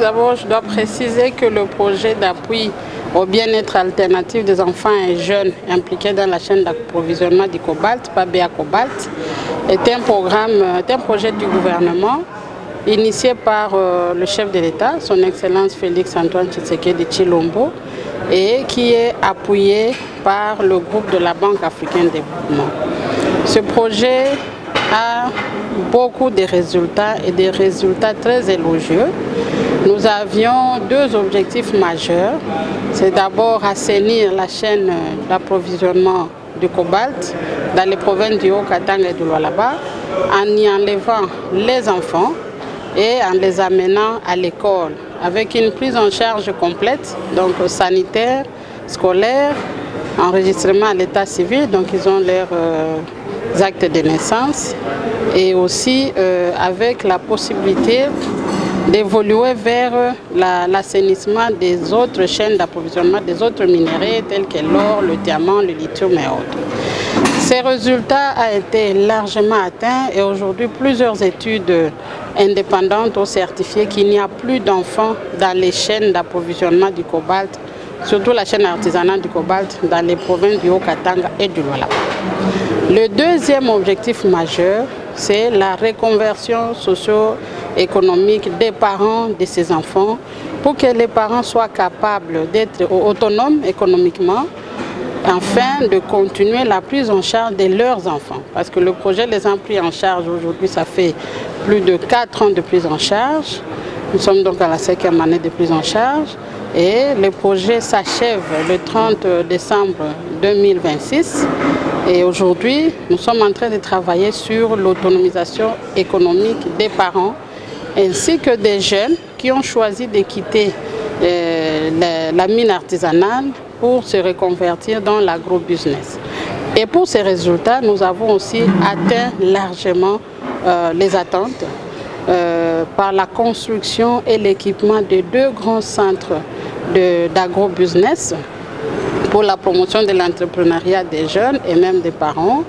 d'abord, je dois préciser que le projet d'appui au bien-être alternatif des enfants et jeunes impliqués dans la chaîne d'approvisionnement du cobalt, PABEA Cobalt, est un projet du gouvernement initié par le chef de l'État, son Excellence Félix Antoine Tshisekedi Tshilombo, et qui est appuyé par le groupe de la Banque africaine de développement. Ce projet a beaucoup de résultats et des résultats très élogieux. Nous avions deux objectifs majeurs. C'est d'abord assainir la chaîne d'approvisionnement du cobalt dans les provinces du Haut-Katanga et du Lualaba en y enlevant les enfants et en les amenant à l'école avec une prise en charge complète, donc sanitaire, scolaire, enregistrement à l'état civil, donc ils ont leurs actes de naissance, et aussi avec la possibilité d'évoluer vers l'assainissement des autres chaînes d'approvisionnement, des autres minéraux tels que l'or, le diamant, le lithium et autres. Ces résultats ont été largement atteints et aujourd'hui plusieurs études indépendantes ont certifié qu'il n'y a plus d'enfants dans les chaînes d'approvisionnement du cobalt, surtout la chaîne artisanale du cobalt dans les provinces du Haut-Katanga et du Lualaba. Le deuxième objectif majeur, c'est la reconversion socio-économique des parents de ces enfants pour que les parents soient capables d'être autonomes économiquement afin de continuer la prise en charge de leurs enfants. Parce que le projet les a pris en charge aujourd'hui, ça fait plus de 4 ans de prise en charge. Nous sommes donc à la 5e année de prise en charge et le projet s'achève le 30 décembre 2026. Et aujourd'hui, nous sommes en train de travailler sur l'autonomisation économique des parents ainsi que des jeunes qui ont choisi de quitter la mine artisanale pour se reconvertir dans l'agro-business. Et pour ces résultats, nous avons aussi atteint largement les attentes par la construction et l'équipement de 2 grands centres d'agro-business pour la promotion de l'entrepreneuriat des jeunes et même des parents.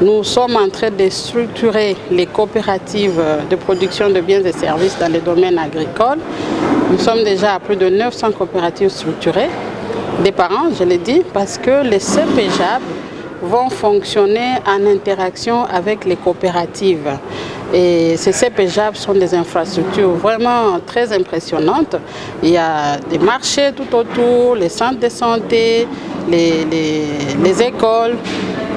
Nous sommes en train de structurer les coopératives de production de biens et services dans le domaine agricole. Nous sommes déjà à plus de 900 coopératives structurées des parents, je l'ai dit, parce que les CPJAB vont fonctionner en interaction avec les coopératives. Et ces CPJAB sont des infrastructures vraiment très impressionnantes. Il y a des marchés tout autour, les centres de santé, les écoles.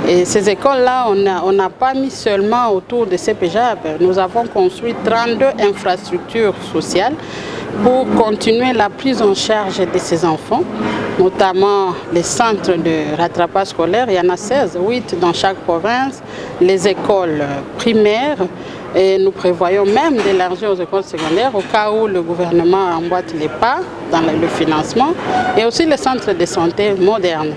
Et ces écoles-là, on n'a pas mis seulement autour de CPJAB. Nous avons construit 32 infrastructures sociales pour continuer la prise en charge de ces enfants, notamment les centres de rattrapage scolaire. Il y en a 16, 8 dans chaque province, les écoles primaires. Et nous prévoyons même d'élargir aux écoles secondaires au cas où le gouvernement emboîte les pas dans le financement, et aussi les centres de santé modernes.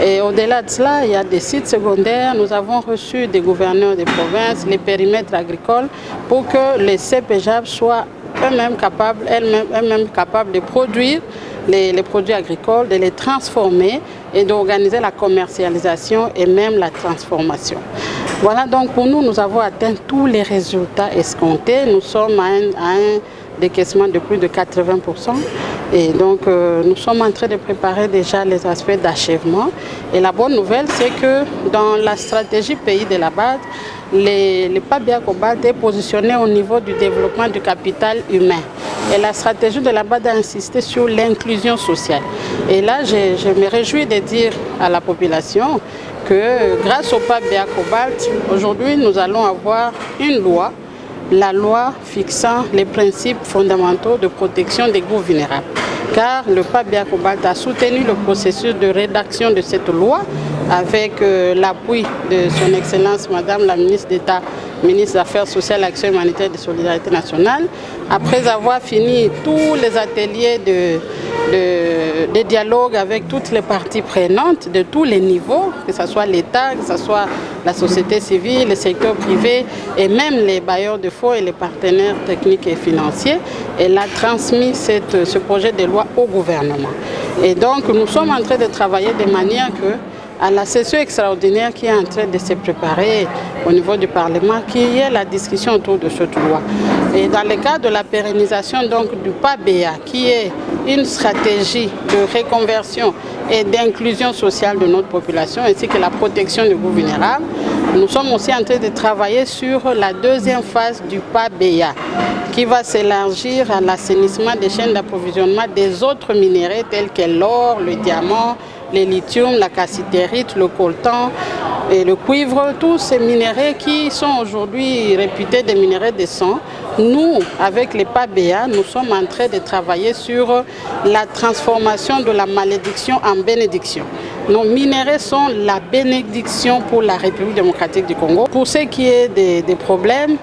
Et au-delà de cela, il y a des sites secondaires. Nous avons reçu des gouverneurs des provinces, les périmètres agricoles, pour que les CPJAB soient elles-mêmes capables de produire les produits agricoles, de les transformer et d'organiser la commercialisation et même la transformation. Voilà, donc pour nous, nous avons atteint tous les résultats escomptés. Nous sommes à un décaissement de plus de 80%. Et donc, nous sommes en train de préparer déjà les aspects d'achèvement. Et la bonne nouvelle, c'est que dans la stratégie pays de la BAD, le PABEA Cobalt est positionné au niveau du développement du capital humain. Et la stratégie de la BAD a insisté sur l'inclusion sociale. Et là, je me réjouis de dire à la population que grâce au PABEA Cobalt, aujourd'hui, nous allons avoir une loi, la loi fixant les principes fondamentaux de protection des groupes vulnérables. Car le PABEA Cobalt a soutenu le processus de rédaction de cette loi avec l'appui de son Excellence Madame la ministre d'État, ministre des Affaires sociales, Action humanitaire et de solidarité nationale. Après avoir fini tous les ateliers de dialogue avec toutes les parties prenantes de tous les niveaux, que ce soit l'État, que ce soit la société civile, le secteur privé et même les bailleurs de fonds et les partenaires techniques et financiers, elle a transmis ce projet de loi au gouvernement. Et donc nous sommes en train de travailler de manière que à la session extraordinaire qui est en train de se préparer au niveau du Parlement, qui est la discussion autour de cette loi. Et dans le cadre de la pérennisation donc, du PABEA, qui est une stratégie de reconversion et d'inclusion sociale de notre population, ainsi que la protection du groupe vulnérable, nous sommes aussi en train de travailler sur la deuxième phase du PABEA, qui va s'élargir à l'assainissement des chaînes d'approvisionnement des autres minéraux tels que l'or, le diamant, le lithium, la cassitérite, le coltan et le cuivre, tous ces minéraux qui sont aujourd'hui réputés des minéraux de sang. Nous, avec les PABEA, nous sommes en train de travailler sur la transformation de la malédiction en bénédiction. Nos minéraux sont la bénédiction pour la République démocratique du Congo. Pour ce qui est des problèmes,